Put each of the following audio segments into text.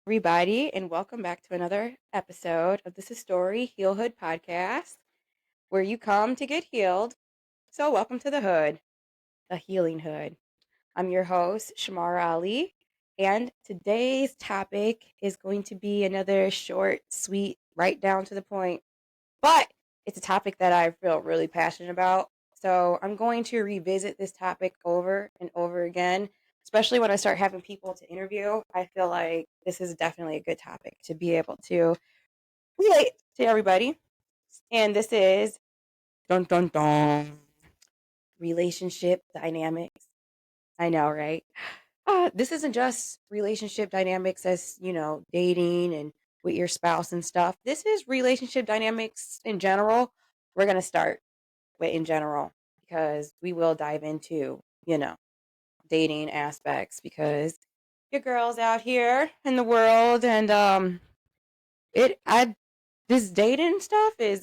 everybody, and welcome back to another episode of This is Story Heal Hood podcast, where you come to get healed. So, welcome to the hood, the healing hood. I'm your host, Shamar Ali, and today's topic is going to be another short, sweet, right down to the point, but it's a topic that I feel really passionate about. So, I'm going to revisit this topic over and over again, especially when I start having people to interview. I feel like this is definitely a good topic to be able to relate to everybody. And this is dun dun dun relationship dynamics. I know, right? This isn't just relationship dynamics as, dating and with your spouse and stuff. This is relationship dynamics in general. We're going to start with in general because we will dive into, dating aspects because your girls out here in the world and it I this dating stuff is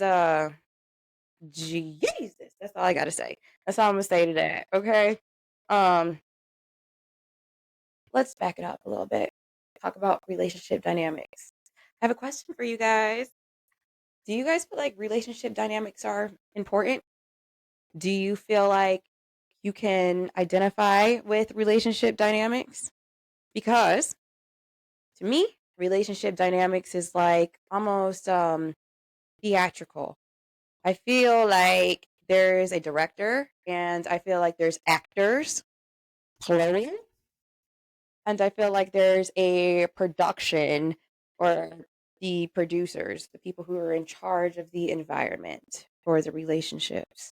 Jesus. That's all I gotta say. That's all I'm gonna say to that. Okay. Um, let's back it up a little bit. Talk about relationship dynamics. I have a question for you guys. Do you guys feel like relationship dynamics are important? Do you feel like you can identify with relationship dynamics? Because to me, relationship dynamics is like almost theatrical. I feel like there's a director and I feel like there's actors playing and I feel like there's a production or the producers, the people who are in charge of the environment for the relationships.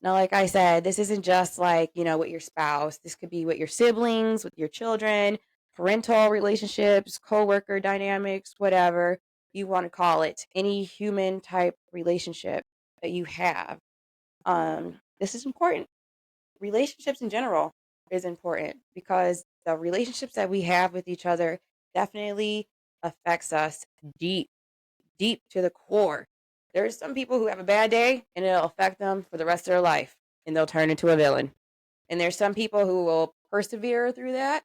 Now, like I said, this isn't just like, with your spouse. This could be with your siblings, with your children, parental relationships, coworker dynamics, whatever you want to call it. Any human type relationship that you have. This is important. Relationships in general is important because the relationships that we have with each other definitely affects us deep, deep to the core. There's some people who have a bad day and it'll affect them for the rest of their life and they'll turn into a villain. And there's some people who will persevere through that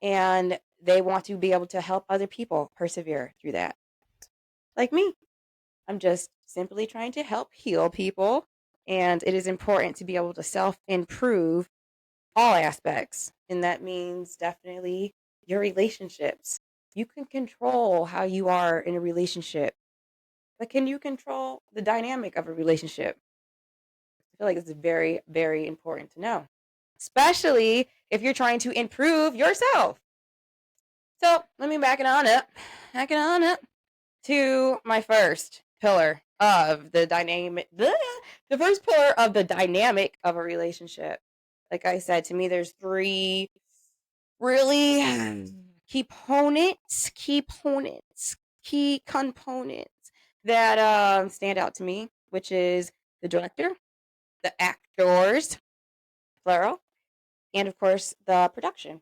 and they want to be able to help other people persevere through that. Like me. I'm just simply trying to help heal people. And it is important to be able to self improve all aspects. And that means definitely your relationships. You can control how you are in a relationship, but can you control the dynamic of a relationship? I feel like it's very, very important to know, especially if you're trying to improve yourself. So let me back it on up to my first pillar of the dynamic, the first pillar of the dynamic of a relationship. Like I said, to me, there's three really key components that stand out to me, which is the director, the actors, plural, and of course the production.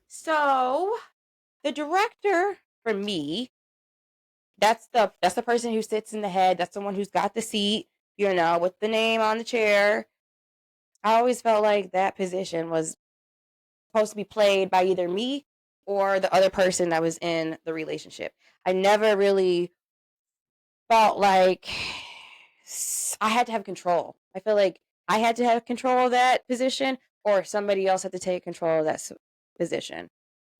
So the director for me, that's the person who sits in the head. That's the one who's got the seat, with the name on the chair. I always felt like that position was supposed to be played by either me or the other person that was in the relationship. I never really felt like I had to have control. I feel like I had to have control of that position or somebody else had to take control of that position.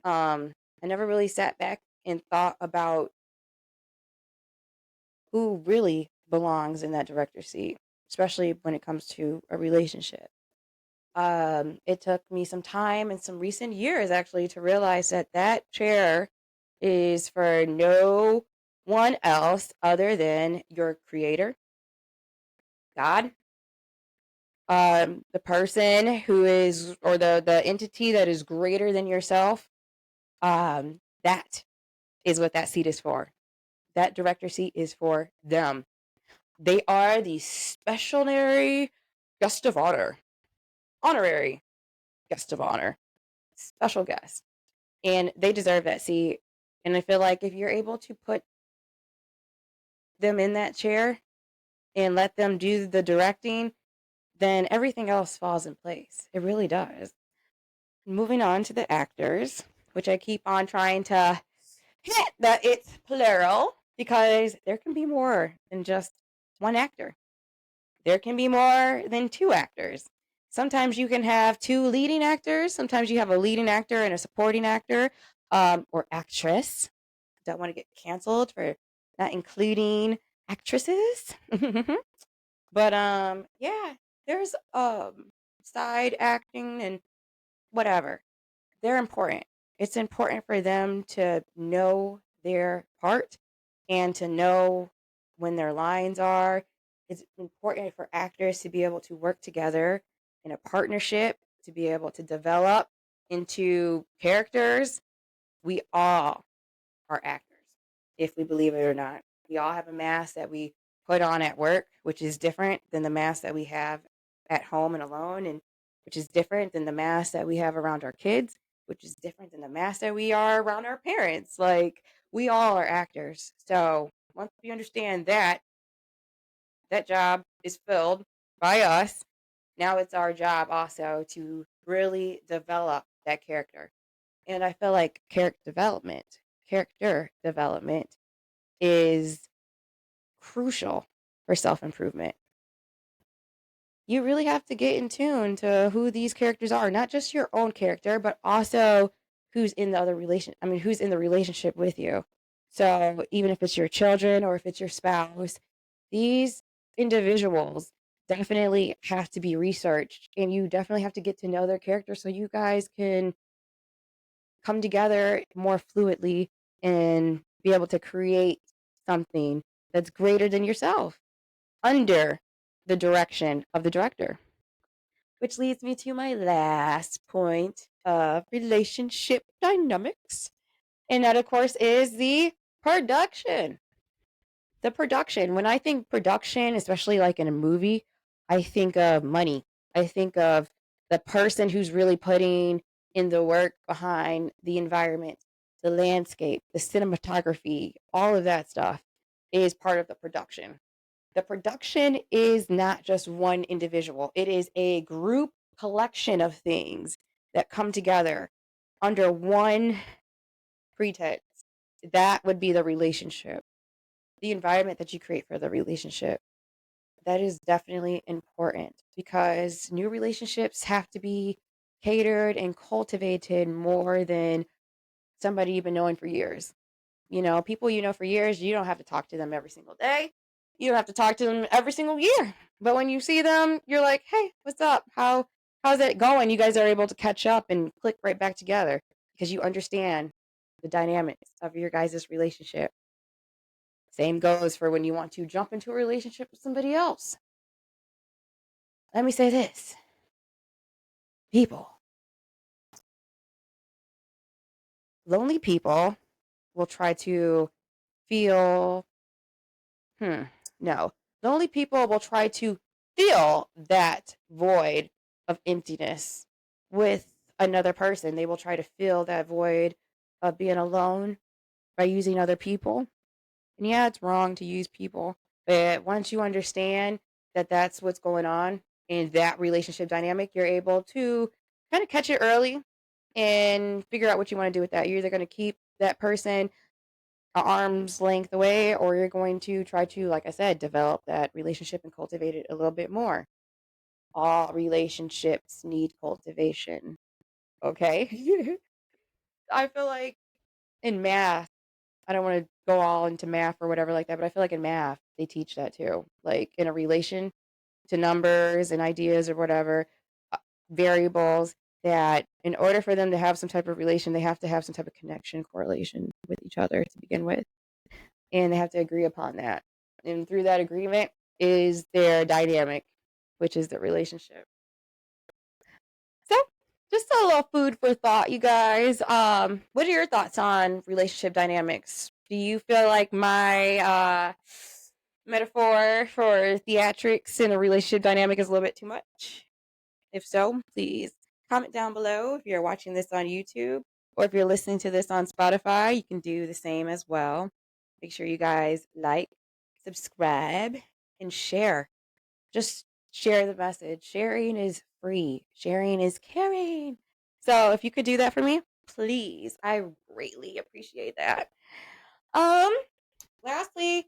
I never really sat back and thought about who really belongs in that director seat, especially when it comes to a relationship. It took me some time and some recent years actually to realize that that chair is for no one else other than your creator, God, the person who is, or the entity that is greater than yourself. That is what that seat is for. That director seat is for them. They are the specialary guest of honor, honorary guest of honor, special guest. And they deserve that seat. And I feel like if you're able to put them in that chair and let them do the directing, then everything else falls in place. It really does. Moving on to the actors, which I keep on trying to that it's plural because there can be more than just one actor. There can be more than two actors. Sometimes you can have two leading actors. Sometimes you have a leading actor and a supporting actor, or actress. Don't want to get canceled for not including actresses. But yeah, there's side acting and whatever. They're important. It's important for them to know their part and to know when their lines are. It's important for actors to be able to work together in a partnership, to be able to develop into characters. We all are actors, if we believe it or not. We all have a mask that we put on at work, which is different than the mask that we have at home and alone, and which is different than the mask that we have around our kids, which is different than the mask that we are around our parents. Like, we all are actors. So once we understand that, that job is filled by us. Now it's our job also to really develop that character. And I feel like character development is crucial for self improvement. You really have to get in tune to who these characters are, not just your own character, but also who's in the other relation. I mean, who's in the relationship with you. So even if it's your children or if it's your spouse, these individuals definitely have to be researched, and you definitely have to get to know their character so you guys can come together more fluidly and be able to create something that's greater than yourself under the direction of the director. Which leads me to my last point of relationship dynamics. And that, of course, is the production. The production. When I think production, especially like in a movie, I think of money. I think of the person who's really putting in the work behind the environment, the landscape, the cinematography, all of that stuff is part of the production. The production is not just one individual, it is a group collection of things that come together under one pretext. That would be the relationship, the environment that you create for the relationship. That is definitely important because new relationships have to be catered and cultivated more than somebody you've been knowing for years. You know, people you know for years, you don't have to talk to them every single day. You don't have to talk to them every single year. But when you see them, you're like, "Hey, what's up? How's it going?" You guys are able to catch up and click right back together because you understand the dynamics of your guys' relationship. Same goes for when you want to jump into a relationship with somebody else. Let me say this. People, lonely people will try to feel Hmm. No. Lonely people will try to fill that void of emptiness with another person. They will try to fill that void of being alone by using other people. And yeah, it's wrong to use people. But once you understand that that's what's going on in that relationship dynamic, you're able to kind of catch it early and figure out what you want to do with that. You're either going to keep that person a arm's length away, or you're going to try to, like I said, develop that relationship and cultivate it a little bit more. All relationships need cultivation. Okay. I feel like in math, I don't want to go all into math or whatever like that, but I feel like in math, they teach that too. Like in a relation to numbers and ideas or whatever, uh, variables, that in order for them to have some type of relation, they have to have some type of connection, correlation with each other to begin with. And they have to agree upon that. And through that agreement is their dynamic, which is the relationship. So, just a little food for thought, you guys. What are your thoughts on relationship dynamics? Do you feel like my metaphor for theatrics in a relationship dynamic is a little bit too much? If so, please comment down below. If you're watching this on YouTube or if you're listening to this on Spotify, you can do the same as well. Make sure you guys like, subscribe, and share. Just share the message. Sharing is free, sharing is caring. So if you could do that for me, please. I greatly appreciate that. Um, Lastly,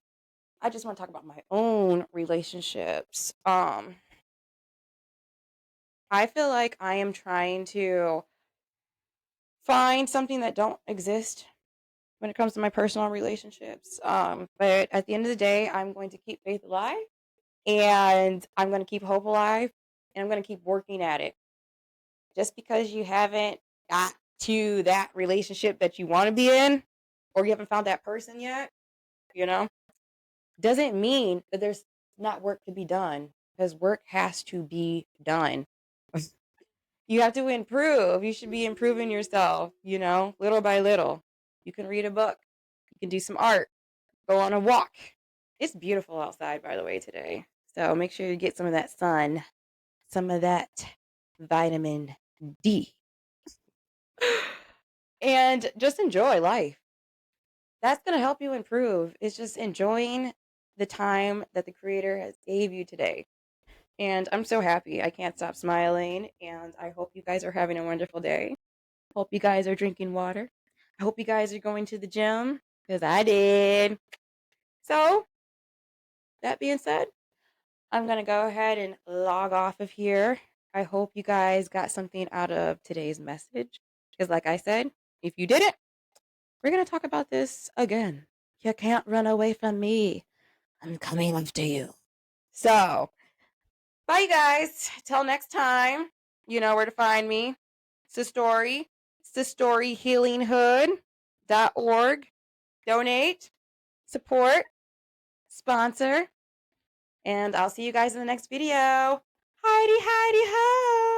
I just want to talk about my own relationships. I feel like I am trying to find something that don't exist when it comes to my personal relationships. But at the end of the day, I'm going to keep faith alive and I'm going to keep hope alive and I'm going to keep working at it. Just because you haven't got to that relationship that you want to be in or you haven't found that person yet, you know, doesn't mean that there's not work to be done because work has to be done. You have to improve. You should be improving yourself, little by little. You can read a book, you can do some art, go on a walk. It's beautiful outside, by the way, today. So make sure you get some of that sun, some of that vitamin D, and just enjoy life. That's going to help you improve. It's just enjoying the time that the creator has gave you today. And I'm so happy. I can't stop smiling. And I hope you guys are having a wonderful day. Hope you guys are drinking water. I hope you guys are going to the gym because I did. So, that being said, I'm going to go ahead and log off of here. I hope you guys got something out of today's message. Because, like I said, if you didn't, we're going to talk about this again. You can't run away from me. I'm coming after you. So, bye, you guys. Till next time, you know where to find me. Sistory, sistoryhealinghood.org. Donate, support, sponsor, and I'll see you guys in the next video. Heidi, Heidi, ho!